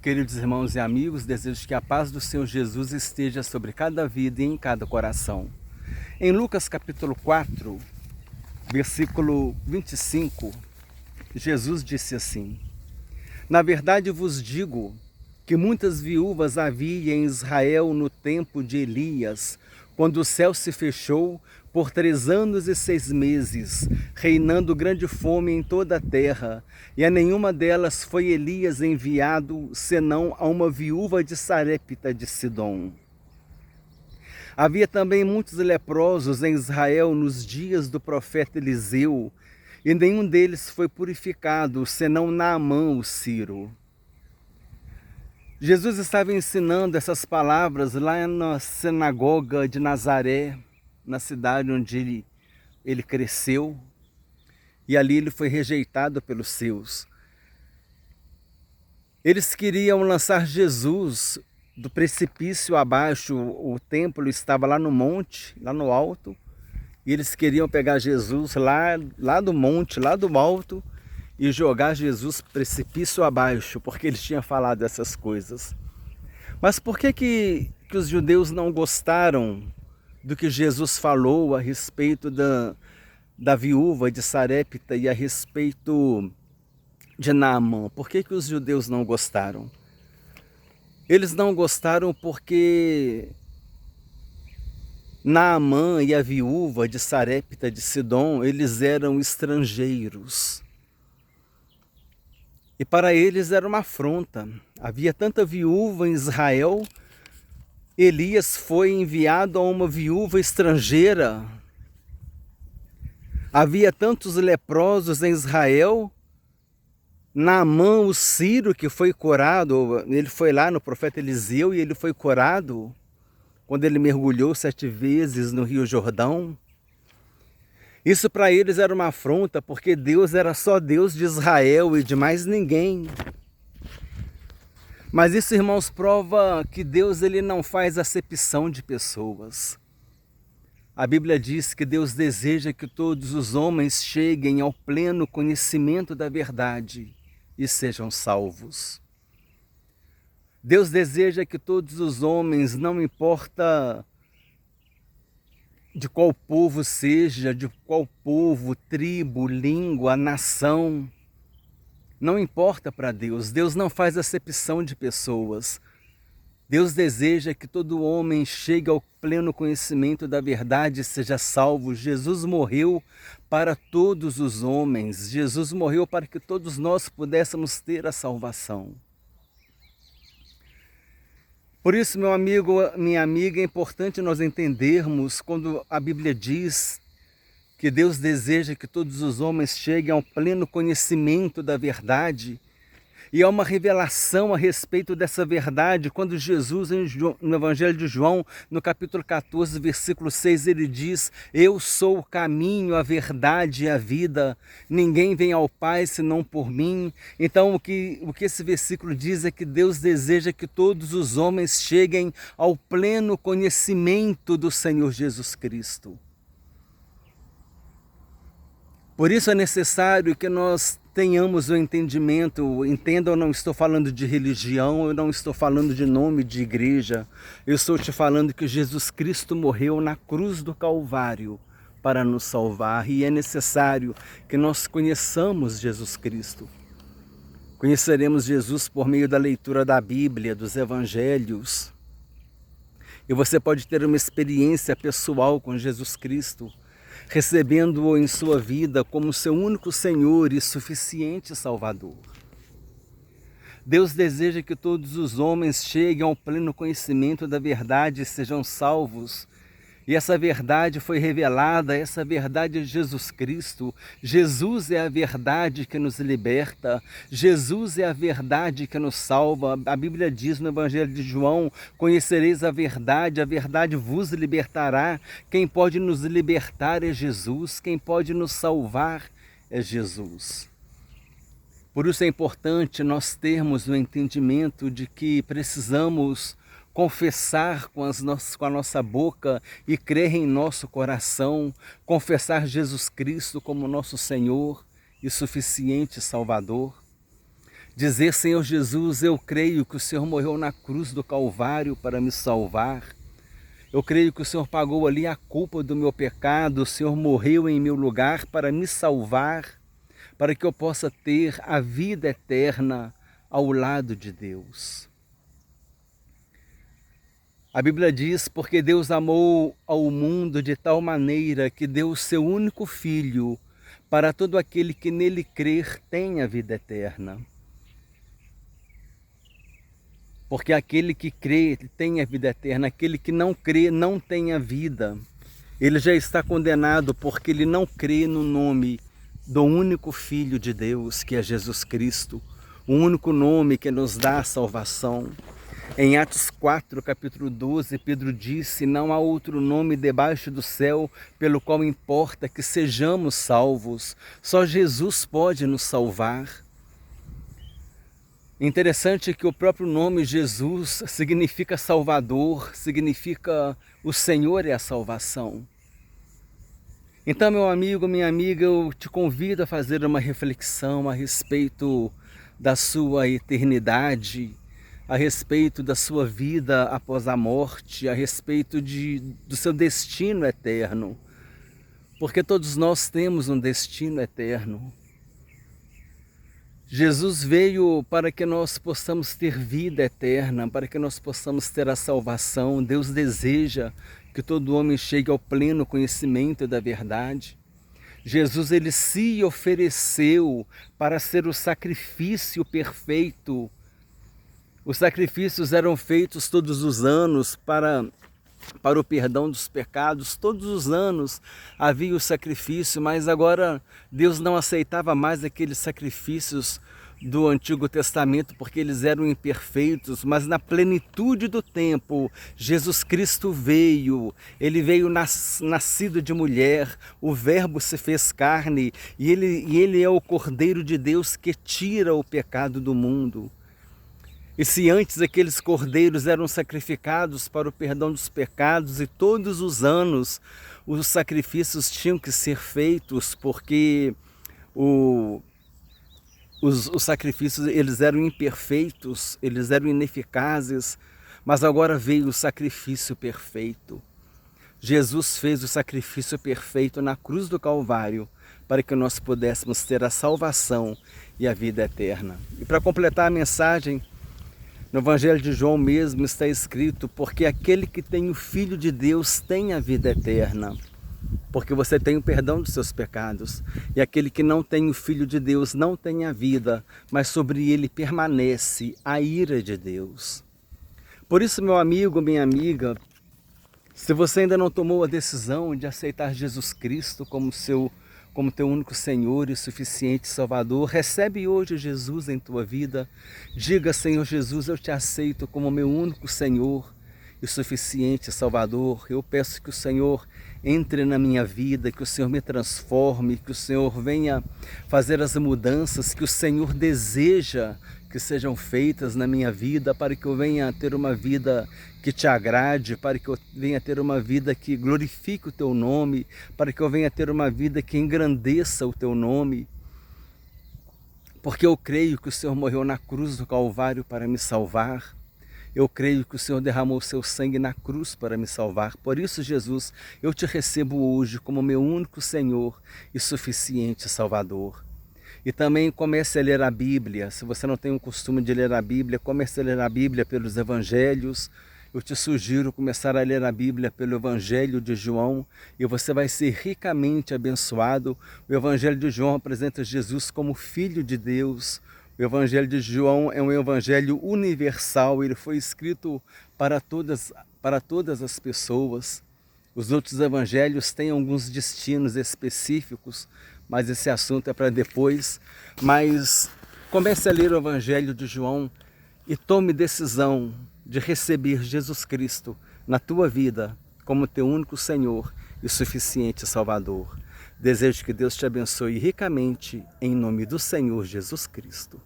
Queridos irmãos e amigos, desejo que a paz do Senhor Jesus esteja sobre cada vida e em cada coração. Em Lucas capítulo 4, versículo 25, Jesus disse assim: Na verdade vos digo que muitas viúvas havia em Israel no tempo de Elias, quando o céu se fechou por 3 anos e 6 meses, reinando grande fome em toda a terra, e a nenhuma delas foi Elias enviado, senão a uma viúva de Sarepta de Sidom. Havia também muitos leprosos em Israel nos dias do profeta Eliseu, e nenhum deles foi purificado, senão Naamã o sírio. Jesus estava ensinando essas palavras lá na sinagoga de Nazaré, na cidade onde ele cresceu, e ali ele foi rejeitado pelos seus. Eles queriam lançar Jesus do precipício abaixo, o templo estava lá no monte, lá no alto, e eles queriam pegar Jesus lá do monte, lá do alto, e jogar Jesus precipício abaixo, porque eles tinham falado essas coisas. Mas por que os judeus não gostaram do que Jesus falou a respeito da viúva de Sarepta e a respeito de Naamã? Por que os judeus não gostaram? Eles não gostaram porque Naamã e a viúva de Sarepta de Sidom, eles eram estrangeiros. E para eles era uma afronta. Havia tanta viúva em Israel, Elias foi enviado a uma viúva estrangeira. Havia tantos leprosos em Israel, Naamã o sírio que foi curado, ele foi lá no profeta Eliseu e ele foi curado quando ele mergulhou 7 vezes no Rio Jordão. Isso para eles era uma afronta, porque Deus era só Deus de Israel e de mais ninguém. Mas isso, irmãos, prova que Deus ele não faz acepção de pessoas. A Bíblia diz que Deus deseja que todos os homens cheguem ao pleno conhecimento da verdade e sejam salvos. Deus deseja que todos os homens, não importa de qual povo seja, de qual povo, tribo, língua, nação, não importa para Deus. Deus não faz acepção de pessoas. Deus deseja que todo homem chegue ao pleno conhecimento da verdade e seja salvo. Jesus morreu para todos os homens. Jesus morreu para que todos nós pudéssemos ter a salvação. Por isso, meu amigo, minha amiga, é importante nós entendermos quando a Bíblia diz que Deus deseja que todos os homens cheguem ao pleno conhecimento da verdade. E há uma revelação a respeito dessa verdade quando Jesus, no Evangelho de João, no capítulo 14, versículo 6, ele diz: Eu sou o caminho, a verdade e a vida. Ninguém vem ao Pai senão por mim. Então o que esse versículo diz é que Deus deseja que todos os homens cheguem ao pleno conhecimento do Senhor Jesus Cristo. Por isso é necessário que nós tenhamos o entendimento. Entenda, eu não estou falando de religião, eu não estou falando de nome de igreja. Eu estou te falando que Jesus Cristo morreu na cruz do Calvário para nos salvar. E é necessário que nós conheçamos Jesus Cristo. Conheceremos Jesus por meio da leitura da Bíblia, dos Evangelhos. E você pode ter uma experiência pessoal com Jesus Cristo, recebendo-o em sua vida como seu único Senhor e suficiente Salvador. Deus deseja que todos os homens cheguem ao pleno conhecimento da verdade e sejam salvos. E essa verdade foi revelada, essa verdade é Jesus Cristo. Jesus é a verdade que nos liberta. Jesus é a verdade que nos salva. A Bíblia diz no Evangelho de João: conhecereis a verdade vos libertará. Quem pode nos libertar é Jesus, quem pode nos salvar é Jesus. Por isso é importante nós termos o entendimento de que precisamos confessar com a nossa boca e crer em nosso coração, confessar Jesus Cristo como nosso Senhor e suficiente Salvador. Dizer, Senhor Jesus, eu creio que o Senhor morreu na cruz do Calvário para me salvar. Eu creio que o Senhor pagou ali a culpa do meu pecado, o Senhor morreu em meu lugar para me salvar, para que eu possa ter a vida eterna ao lado de Deus. A Bíblia diz, porque Deus amou ao mundo de tal maneira que deu o seu único Filho, para todo aquele que nele crer tenha a vida eterna. Porque aquele que crê tem a vida eterna, aquele que não crê não tem a vida. Ele já está condenado porque ele não crê no nome do único Filho de Deus, que é Jesus Cristo, o único nome que nos dá a salvação. Em Atos 4, capítulo 12, Pedro disse, não há outro nome debaixo do céu pelo qual importa que sejamos salvos. Só Jesus pode nos salvar. Interessante que o próprio nome Jesus significa Salvador, significa o Senhor é a salvação. Então, meu amigo, minha amiga, eu te convido a fazer uma reflexão a respeito da sua eternidade, a respeito da sua vida após a morte, a respeito do seu destino eterno. Porque todos nós temos um destino eterno. Jesus veio para que nós possamos ter vida eterna, para que nós possamos ter a salvação. Deus deseja que todo homem chegue ao pleno conhecimento da verdade. Jesus, ele se ofereceu para ser o sacrifício perfeito. Os sacrifícios eram feitos todos os anos para o perdão dos pecados. Todos os anos havia o sacrifício, mas agora Deus não aceitava mais aqueles sacrifícios do Antigo Testamento, porque eles eram imperfeitos, mas na plenitude do tempo, Jesus Cristo veio, ele veio nascido de mulher, o Verbo se fez carne, e ele é o Cordeiro de Deus que tira o pecado do mundo. E se antes aqueles cordeiros eram sacrificados para o perdão dos pecados, e todos os anos os sacrifícios tinham que ser feitos, porque os sacrifícios eles eram imperfeitos, eles eram ineficazes, mas agora veio o sacrifício perfeito. Jesus fez o sacrifício perfeito na cruz do Calvário, para que nós pudéssemos ter a salvação e a vida eterna. E para completar a mensagem, no Evangelho de João mesmo está escrito, porque aquele que tem o Filho de Deus tem a vida eterna, porque você tem o perdão dos seus pecados, e aquele que não tem o Filho de Deus não tem a vida, mas sobre ele permanece a ira de Deus. Por isso, meu amigo, minha amiga, se você ainda não tomou a decisão de aceitar Jesus Cristo como teu único Senhor e suficiente Salvador, recebe hoje Jesus em tua vida. Diga, Senhor Jesus, eu te aceito como meu único Senhor e suficiente Salvador. Eu peço que o Senhor entre na minha vida, que o Senhor me transforme, que o Senhor venha fazer as mudanças que o Senhor deseja que sejam feitas na minha vida, para que eu venha ter uma vida que te agrade, para que eu venha ter uma vida que glorifique o teu nome, para que eu venha ter uma vida que engrandeça o teu nome. Porque eu creio que o Senhor morreu na cruz do Calvário para me salvar. Eu creio que o Senhor derramou o seu sangue na cruz para me salvar. Por isso, Jesus, eu te recebo hoje como meu único Senhor e suficiente Salvador. E também comece a ler a Bíblia. Se você não tem o costume de ler a Bíblia, comece a ler a Bíblia pelos Evangelhos. Eu te sugiro começar a ler a Bíblia pelo Evangelho de João e você vai ser ricamente abençoado. O Evangelho de João apresenta Jesus como Filho de Deus. O Evangelho de João é um evangelho universal, ele foi escrito para todas as pessoas. Os outros evangelhos têm alguns destinos específicos, mas esse assunto é para depois. Mas comece a ler o Evangelho de João e tome decisão de receber Jesus Cristo na tua vida como teu único Senhor e suficiente Salvador. Desejo que Deus te abençoe ricamente em nome do Senhor Jesus Cristo.